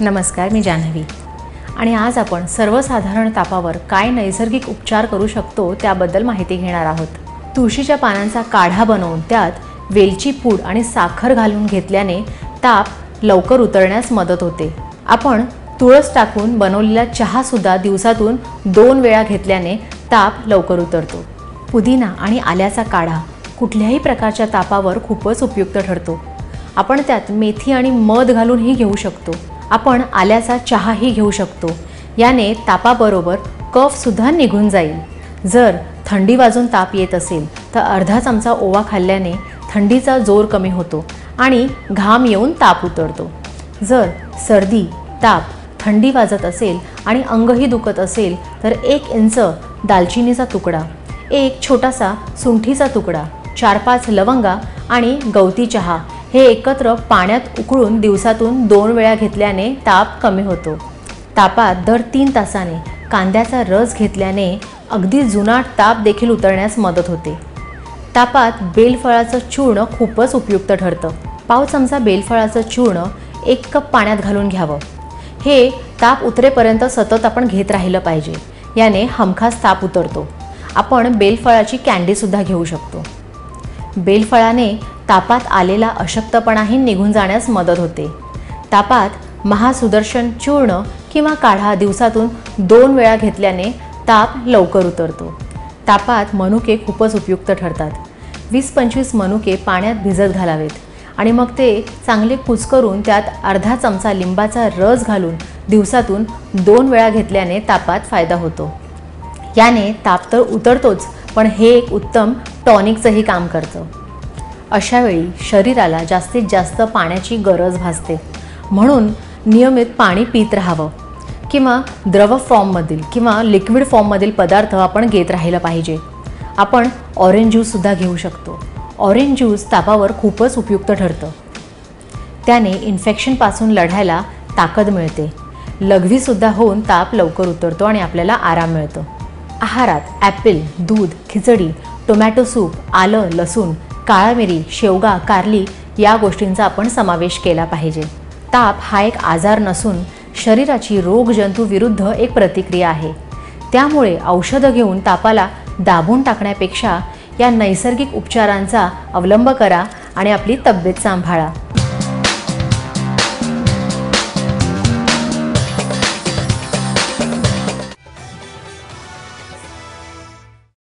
नमस्कार, मी जान्हवी आणि आज आपण सर्वसाधारण तापावर काय नैसर्गिक उपचार करू शकतो त्याबद्दल माहिती घेणार आहोत। तुळशीच्या पानांचा काढा बनवून त्यात वेलची पूड आणि साखर घालून घेतल्याने ताप लवकर उतरण्यास मदत होते। आपण तुळस टाकून बनवलेला चहा सुद्धा दिवसातून 2 वेळा घेतल्याने ताप लवकर उतरतो। पुदिना आणि आल्याचा काढा कुठल्याही प्रकारच्या तापावर खूपच उपयुक्त ठरतो। आपण त्यात मेथी आणि मध घालूनही घेऊ शकतो। आपण आल्याचा चहाही घेऊ शकतो। याने तापाबरोबर कफ सुद्धा निघून जाईल। जर थंडी वाजून ताप येत असेल तर अर्धा चमचा ओवा खाल्ल्याने थंडीचा जोर कमी होतो आणि घाम येऊन ताप उतरतो। जर सर्दी, ताप, थंडी वाजत असेल आणि अंगही दुखत असेल तर 1 इंच दालचिनीचा तुकडा, एक छोटासा सुंठीचा तुकडा, 4-5 लवंगा आणि गवती चहा हे एकत्र पाण्यात उकळून दिवसातून 2 वेळा घेतल्याने ताप कमी होतो। तापात दर 3 तासाने कांद्याचा रस घेतल्याने अगदी जुनाट ताप देखील उतरण्यास मदत होते। तापात बेलफळाचं चूर्ण खूपच उपयुक्त ठरतं। पाव चमचा बेलफळाचं चूर्ण 1 कप पाण्यात घालून घ्यावं। हे ताप उतरेपर्यंत सतत आपण घेत राहिलं पाहिजे। याने हमखास ताप उतरतो। आपण बेलफळाची कँडी सुद्धा घेऊ शकतो। बेलफळाने तापात आलेला अशक्तपणाही निघून जाण्यास मदत होते। तापात महासुदर्शन चूर्ण किंवा काढा दिवसातून 2 वेळा घेतल्याने ताप लवकर उतरतो। तापात मनुके खूपच उपयुक्त ठरतात। 20-25 मनुके पाण्यात भिजत घालावेत आणि मग ते चांगले कुस्करून त्यात अर्धा चमचा लिंबाचा रस घालून दिवसातून 2 वेळा घेतल्याने तापात फायदा होतो। याने ताप तर उतरतोच, पण हे एक उत्तम टॉनिकचंही काम करतं। अशा वेळी शरीराला जास्तीत जास्त पाण्याची गरज भासते, म्हणून नियमित पाणी पीत राहावं किंवा द्रव फॉर्ममधील किंवा लिक्विड फॉर्ममधील पदार्थ आपण घेत राहिलं पाहिजे। आपण ऑरेंज ज्यूस सुद्धा घेऊ शकतो। ऑरेंज ज्यूस तापावर खूपच उपयुक्त ठरतं। त्याने इन्फेक्शनपासून लढायला ताकद मिळते। लघवी सुद्धा होऊन ताप लवकर उतरतो आणि आपल्याला आराम मिळतो। आहारात ॲपल, दूध, खिचडी, टोमॅटो सूप, आलं, लसूण, काळा मिरी, शेवगा, कारली या गोष्टींचा आपण समावेश केला पाहिजे। ताप हा एक आजार नसून शरीराची रोगजंतू विरुद्ध एक प्रतिक्रिया आहे। त्यामुळे औषधं घेऊन तापाला दाबून टाकण्यापेक्षा या नैसर्गिक उपचारांचा अवलंब करा आणि आपली तब्येत सांभाळा।